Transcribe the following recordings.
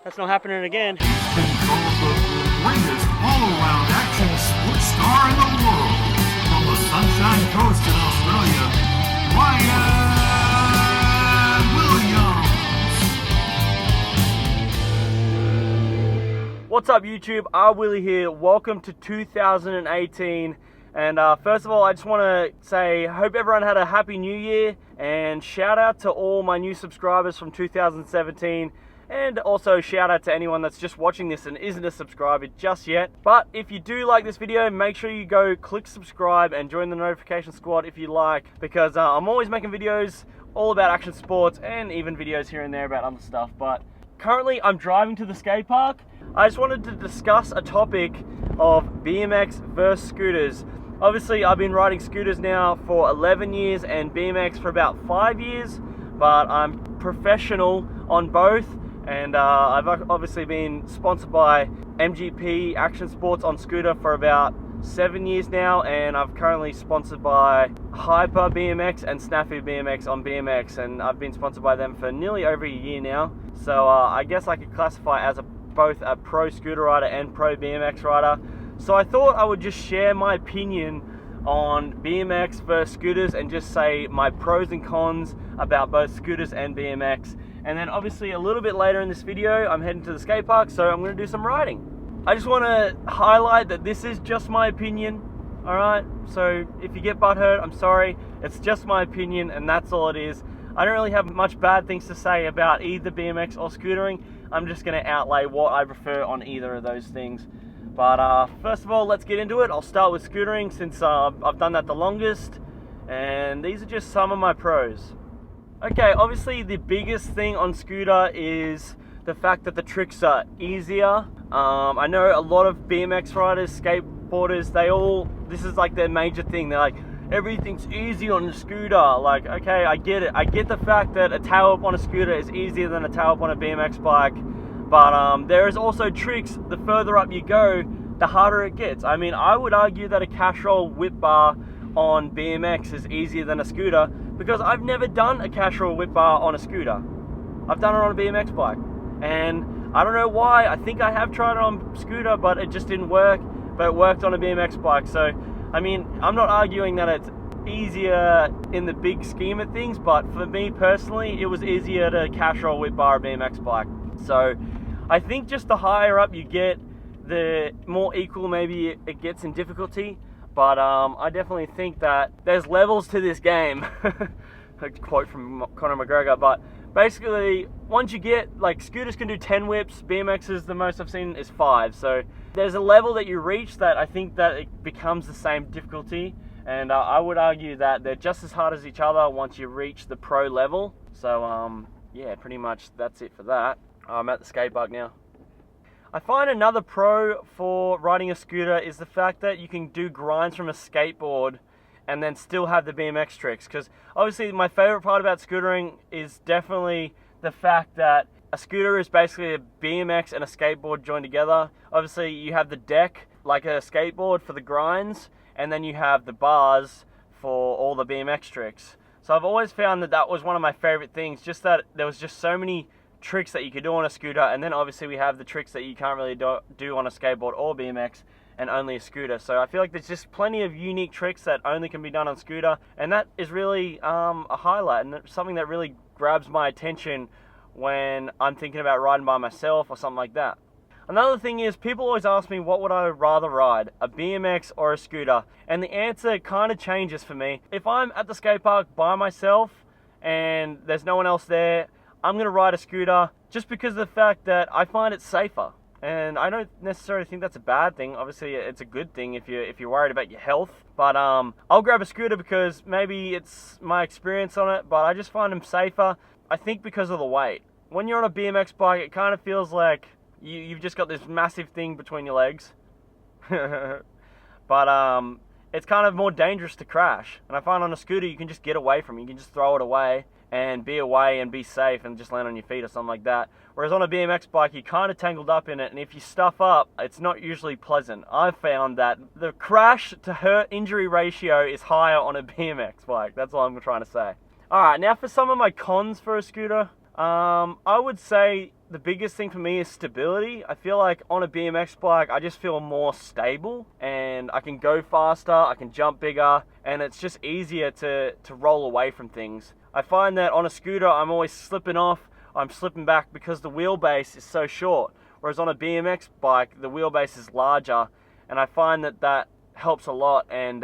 That's not happening again. He's been called the greatest all-around action sports star in the world. From the Sunshine Coast in Australia, Ryan Williams. What's up YouTube, rwilly here. Welcome to 2018. And first of all, I just want to say, hope everyone had a happy new year. And shout out to all my new subscribers from 2017. And also shout out to anyone that's just watching this and isn't a subscriber just yet. But if you do like this video, make sure you go click subscribe and join the notification squad if you like. Because I'm always making videos all about action sports and even videos here and there about other stuff. But currently I'm driving to the skate park. I just wanted to discuss a topic of BMX versus scooters. Obviously I've been riding scooters now for 11 years and BMX for about 5 years. But I'm professional on both. And I've obviously been sponsored by MGP Action Sports on scooter for about 7 years now, and I'm currently sponsored by Hyper BMX and Snafu BMX on BMX, and I've been sponsored by them for nearly over a year now. So I guess I could classify as both a pro scooter rider and pro BMX rider. So I thought I would just share my opinion on BMX versus scooters and just say my pros and cons about both scooters and BMX. And then obviously a little bit later in this video, I'm heading to the skate park, so I'm going to do some riding. I just want to highlight that this is just my opinion, alright? So if you get butthurt, I'm sorry. It's just my opinion and that's all it is. I don't really have much bad things to say about either BMX or scootering. I'm just going to outlay what I prefer on either of those things. But first of all, let's get into it. I'll start with scootering since I've done that the longest. And these are just some of my pros. Okay, obviously the biggest thing on scooter is the fact that the tricks are easier. I know a lot of BMX riders, skateboarders, this is like their major thing. They're like, everything's easy on the scooter. Like, okay, I get it. I get the fact that a tail up on a scooter is easier than a tail up on a BMX bike. But there is also tricks, the further up you go, the harder it gets. I mean, I would argue that a cash roll whip bar on BMX is easier than a scooter because I've never done a cash roll whip bar on a scooter. I've done it on a BMX bike. And I don't know why. I think I have tried it on scooter, but it just didn't work. But it worked on a BMX bike. So, I mean, I'm not arguing that it's easier in the big scheme of things, but for me personally, it was easier to cash roll whip bar a BMX bike. So, I think just the higher up you get, the more equal maybe it gets in difficulty. But I definitely think that there's levels to this game. A quote from Conor McGregor. But basically, once you get, like, scooters can do 10 whips, BMX's the most I've seen is 5. So there's a level that you reach that I think that it becomes the same difficulty. And I would argue that they're just as hard as each other once you reach the pro level. So yeah, pretty much that's it for that. I'm at the skate park now. I find another pro for riding a scooter is the fact that you can do grinds from a skateboard and then still have the BMX tricks. Because obviously my favorite part about scootering is definitely the fact that a scooter is basically a BMX and a skateboard joined together. Obviously you have the deck like a skateboard for the grinds, and then you have the bars for all the BMX tricks. So I've always found that that was one of my favorite things, just that there was just so many tricks that you could do on a scooter, and then obviously we have the tricks that you can't really do on a skateboard or BMX and only a scooter. So I feel like there's just plenty of unique tricks that only can be done on scooter, and that is really a highlight and something that really grabs my attention when I'm thinking about riding by myself or something like that. Another thing is, people always ask me what would I rather ride, a BMX or a scooter, and the answer kind of changes for me. If I'm at the skate park by myself and there's no one else there, I'm going to ride a scooter just because of the fact that I find it safer. And I don't necessarily think that's a bad thing. Obviously, it's a good thing if you're worried about your health. But I'll grab a scooter because maybe it's my experience on it, but I just find them safer. I think because of the weight. When you're on a BMX bike, it kind of feels like you've just got this massive thing between your legs. But it's kind of more dangerous to crash. And I find on a scooter, you can just get away from it. You can just throw it away and be away and be safe and just land on your feet or something like that. Whereas on a BMX bike, you're kind of tangled up in it, and if you stuff up, it's not usually pleasant. I've found that the crash to hurt injury ratio is higher on a BMX bike. That's all I'm trying to say. Alright, now for some of my cons for a scooter. I would say the biggest thing for me is stability. I feel like on a BMX bike, I just feel more stable and I can go faster, I can jump bigger, and it's just easier to roll away from things. I find that on a scooter, I'm always slipping off, I'm slipping back because the wheelbase is so short. Whereas on a BMX bike, the wheelbase is larger, and I find that helps a lot, and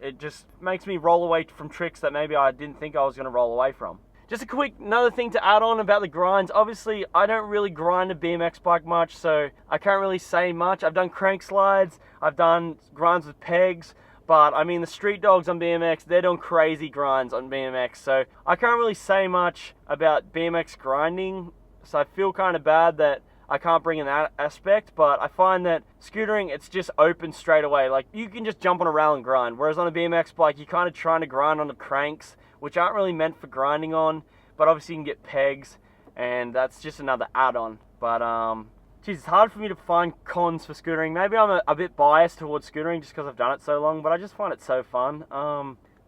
it just makes me roll away from tricks that maybe I didn't think I was going to roll away from. Just a quick another thing to add on about the grinds. Obviously, I don't really grind a BMX bike much, so I can't really say much. I've done crank slides, I've done grinds with pegs, but I mean the street dogs on BMX, they're doing crazy grinds on BMX, so I can't really say much about BMX grinding, so I feel kind of bad that I can't bring in that aspect, but I find that scootering, it's just open straight away. Like, you can just jump on a rail and grind, whereas on a BMX bike, you're kind of trying to grind on the cranks, which aren't really meant for grinding on, but obviously you can get pegs, and that's just another add-on. But, geez, it's hard for me to find cons for scootering. Maybe I'm a bit biased towards scootering just because I've done it so long, but I just find it so fun.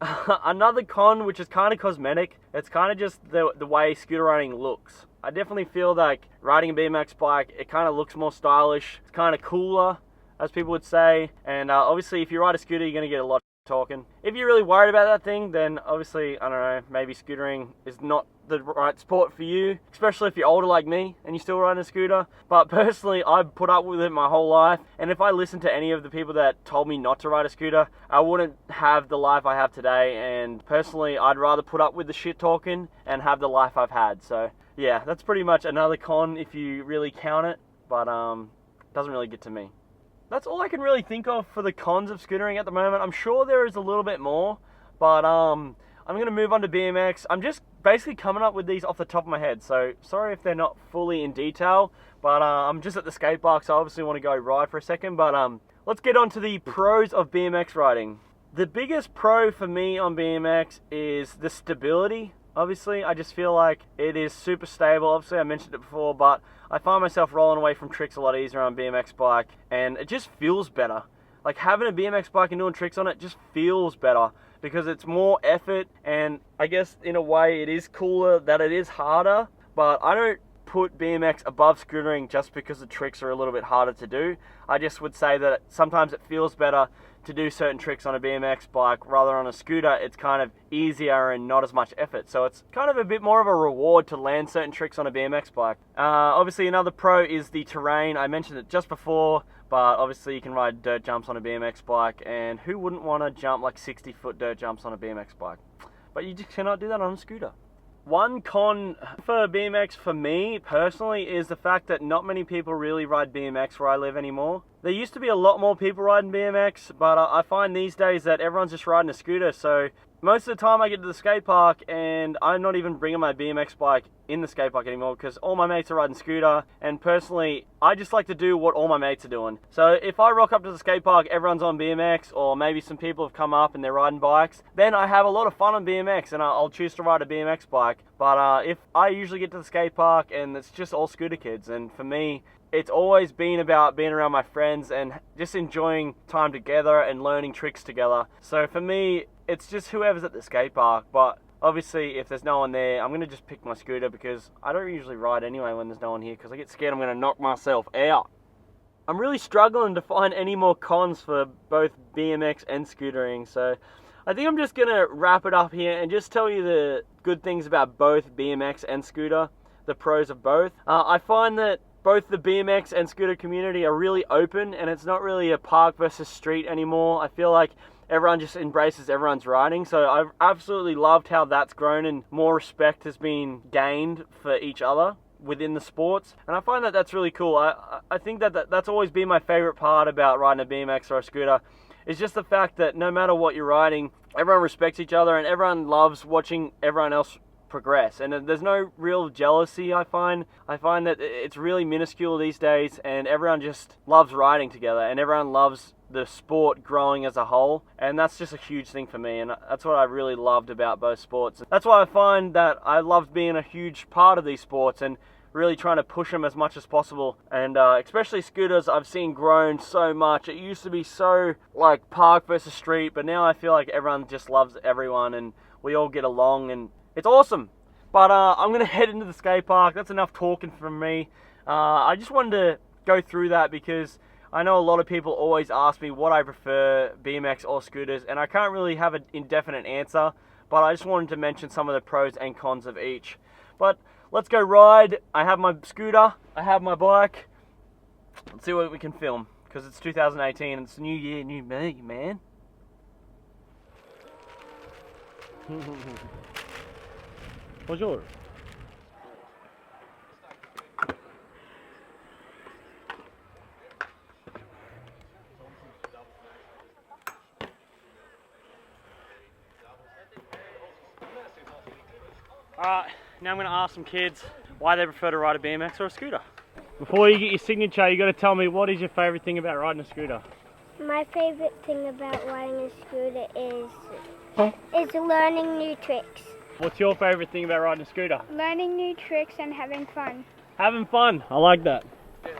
Another con, which is kind of cosmetic, it's kind of just the way scooter riding looks. I definitely feel like riding a BMX bike, it kind of looks more stylish, it's kind of cooler, as people would say, and obviously if you ride a scooter, you're going to get a lot of talking. If you're really worried about that thing, then obviously, I don't know, maybe scootering is not the right sport for you, especially if you're older like me and you're still riding a scooter. But personally, I've put up with it my whole life, and if I listened to any of the people that told me not to ride a scooter, I wouldn't have the life I have today, and personally, I'd rather put up with the shit talking and have the life I've had. So yeah, that's pretty much another con if you really count it, but doesn't really get to me. That's all I can really think of for the cons of scootering at the moment. I'm sure there is a little bit more, but I'm going to move on to BMX. I'm just basically coming up with these off the top of my head, so sorry if they're not fully in detail, but I'm just at the skate park, so I obviously want to go ride for a second, but let's get on to the pros of BMX riding. The biggest pro for me on BMX is the stability. Obviously, I just feel like it is super stable. Obviously, I mentioned it before, but I find myself rolling away from tricks a lot easier on a BMX bike, and it just feels better. Like, having a BMX bike and doing tricks on it just feels better because it's more effort, and I guess in a way it is cooler that it is harder, but I don't put BMX above scootering just because the tricks are a little bit harder to do. I just would say that sometimes it feels better to do certain tricks on a BMX bike rather on a scooter. It's kind of easier and not as much effort, so it's kind of a bit more of a reward to land certain tricks on a BMX bike. Obviously another pro is the terrain. I mentioned it just before, but obviously you can ride dirt jumps on a BMX bike, and who wouldn't want to jump like 60-foot dirt jumps on a BMX bike? But you just cannot do that on a scooter. One con for BMX for me personally is the fact that not many people really ride BMX where I live anymore. There used to be a lot more people riding BMX, but I find these days that everyone's just riding a scooter, so most of the time I get to the skate park and I'm not even bringing my BMX bike in the skate park anymore because all my mates are riding scooter, and personally I just like to do what all my mates are doing. So if I rock up to the skate park, everyone's on BMX, or maybe some people have come up and they're riding bikes, then I have a lot of fun on BMX and I'll choose to ride a BMX bike. But if I usually get to the skate park and it's just all scooter kids, and for me it's always been about being around my friends and just enjoying time together and learning tricks together. So for me, it's just whoever's at the skate park. But obviously, if there's no one there, I'm going to just pick my scooter because I don't usually ride anyway when there's no one here because I get scared I'm going to knock myself out. I'm really struggling to find any more cons for both BMX and scootering, so I think I'm just going to wrap it up here and just tell you the good things about both BMX and scooter, the pros of both. I find that both the BMX and scooter community are really open, and it's not really a park versus street anymore. I feel like everyone just embraces everyone's riding, so I've absolutely loved how that's grown and more respect has been gained for each other within the sports, and I find that that's really cool. I think that that's always been my favorite part about riding a BMX or a scooter, is just the fact that no matter what you're riding, everyone respects each other and everyone loves watching everyone else progress, and there's no real jealousy. I find that it's really minuscule these days, and everyone just loves riding together and everyone loves the sport growing as a whole, and that's just a huge thing for me, and that's what I really loved about both sports. That's why I find that I loved being a huge part of these sports and really trying to push them as much as possible, and especially scooters I've seen grown so much. It used to be so like park versus street, but now I feel like everyone just loves everyone and we all get along, and it's awesome. But I'm going to head into the skate park. That's enough talking from me. I just wanted to go through that because I know a lot of people always ask me what I prefer, BMX or scooters, and I can't really have an indefinite answer, but I just wanted to mention some of the pros and cons of each. But let's go ride. I have my scooter, I have my bike. Let's see what we can film, because it's 2018 and it's new year, new me, man. Bonjour. Alright, now I'm going to ask some kids why they prefer to ride a BMX or a scooter. Before you get your signature, you got to tell me what is your favourite thing about riding a scooter? My favourite thing about riding a scooter is learning new tricks. What's your favourite thing about riding a scooter? Learning new tricks and having fun. Having fun, I like that.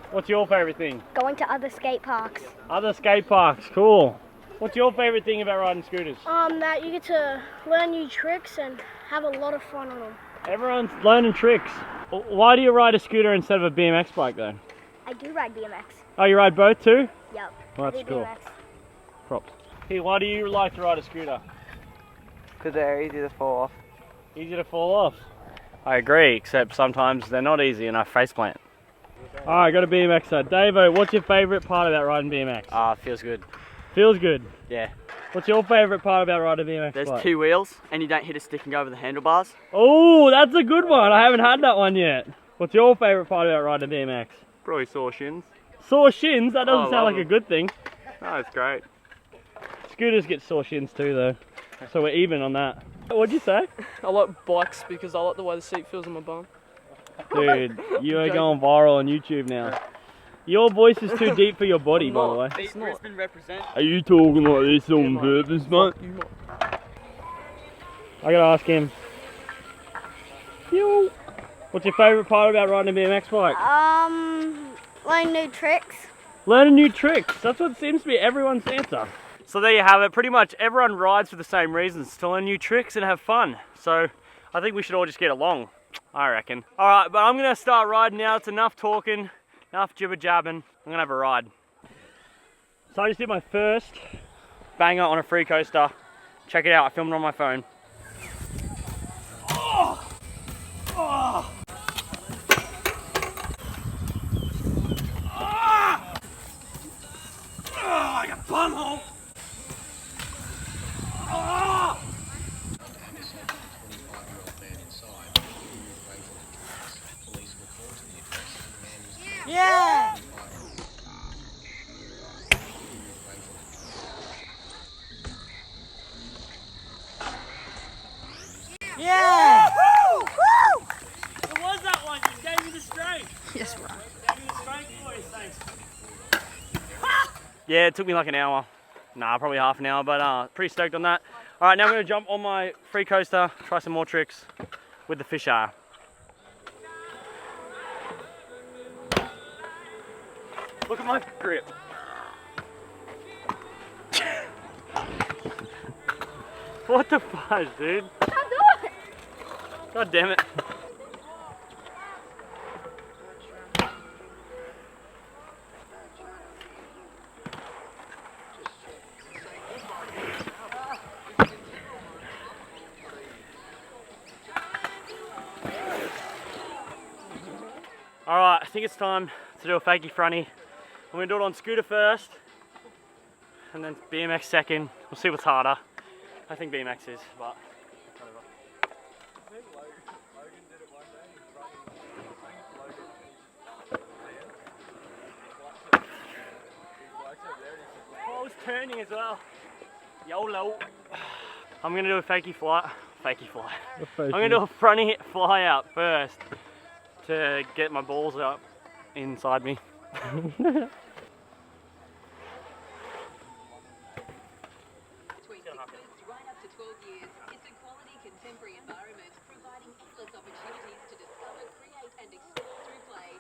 What's your favourite thing? Going to other skate parks. Other skate parks, cool. What's your favourite thing about riding scooters? That you get to learn new tricks and have a lot of fun on them. Everyone's learning tricks. Why do you ride a scooter instead of a BMX bike though? I do ride BMX. Oh, you ride both too? Yep. Well, that's cool. BMX. Props. Hey, why do you like to ride a scooter? Because they're easy to fall off. Easy to fall off. I agree, except sometimes they're not easy and I faceplant. Alright, got a BMXer. Davo, what's your favourite part about riding BMX? Feels good. Feels good. Yeah. What's your favourite part about riding a BMX There's bike? 2 wheels and you don't hit a stick and go over the handlebars. Oh, that's a good one. I haven't had that one yet. What's your favourite part about riding a BMX? Probably sore shins. Sore shins? That doesn't Oh, sound like lovely. a good thing. No, it's great. Scooters get sore shins too though. So we're even on that. What'd you say? I like bikes because I like the way the seat feels on my bum. Dude, you are going viral on YouTube now. Your voice is too deep for your body, by the way. Beat Brisbane represent. Are you talking like this on purpose, mate? You might. I gotta ask him. Yo. What's your favourite part about riding a BMX bike? Learning new tricks. Learning new tricks. That's what seems to be everyone's answer. So there you have it. Pretty much everyone rides for the same reasons, to learn new tricks and have fun. So I think we should all just get along, I reckon. All right, but I'm gonna start riding now. It's enough talking, enough jibber jabbing. I'm gonna have a ride. So I just did my first banger on a free coaster. Check it out, I filmed it on my phone. Oh! Oh! I got bumhole! Oh! Yeah! Yeah! Woo! Woo! It was that one, you gave me the strength. Yes, right. Gave me the strength, boys, thanks. Yeah, it took me like an hour. Nah, probably half an hour, but pretty stoked on that. All right, now I'm gonna jump on my free coaster, try some more tricks with the fisheye. Look at my grip. What the fudge, dude? Can't do it. God damn it. Alright, I think it's time to do a fakie fronty. I'm going to do it on scooter first, and then BMX second. We'll see what's harder. I think BMX is, but whatever. Oh, I was turning as well. YOLO. I'm going to do a fakie fly. Fakie fly. I'm going to do a fronty fly out first to get my balls up inside me. Right up to 12 years, it's a quality contemporary environment, providing endless opportunities to discover, create and explore through play.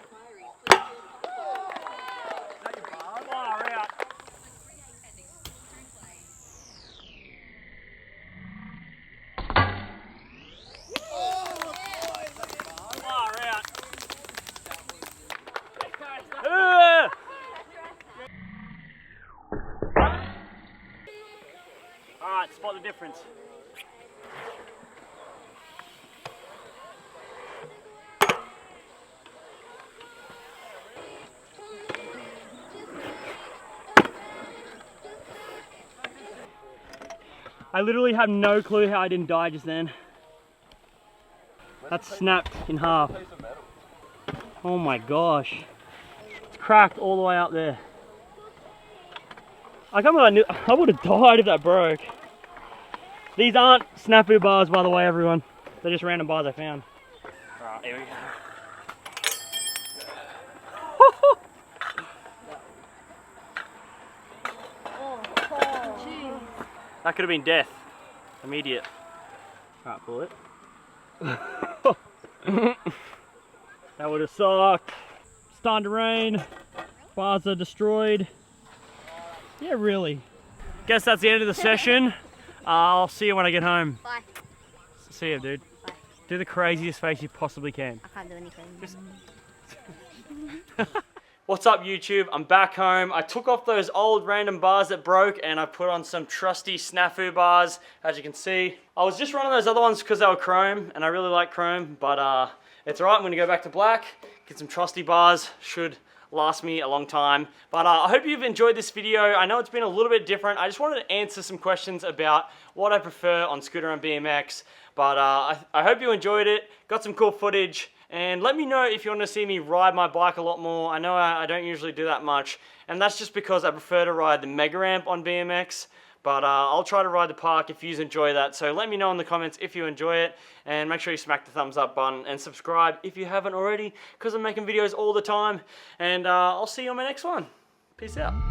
Inquiries, please call Far out. create and explore through play. difference. I literally have no clue how I didn't die just then. That snapped in half. Oh my gosh. It's cracked all the way out there. I can't believe I would have died if that broke. These aren't snafu bars, by the way, everyone. They're just random bars I found. Alright, here we go. That could have been death. Immediate. Alright, pull it. That would have sucked. Starting to rain. Bars are destroyed. Yeah, really. Guess that's the end of the session. I'll see you when I get home. Bye. See you, dude. Bye. Do the craziest face you possibly can. I can't do anything. What's up, YouTube? I'm back home. I took off those old random bars that broke and I put on some trusty snafu bars, as you can see. I was just running those other ones because they were chrome and I really like chrome, but it's alright. I'm going to go back to black, get some trusty bars. Should last me a long time. But I hope you've enjoyed this video. I know it's been a little bit different. I just wanted to answer some questions about what I prefer on Scooter and BMX. But I hope you enjoyed it. Got some cool footage. And let me know if you want to see me ride my bike a lot more. I know I don't usually do that much. And that's just because I prefer to ride the Mega Ramp on BMX. But I'll try to ride the park if you enjoy that. So let me know in the comments if you enjoy it. And make sure you smack the thumbs up button and subscribe if you haven't already, because I'm making videos all the time. And I'll see you on my next one. Peace out.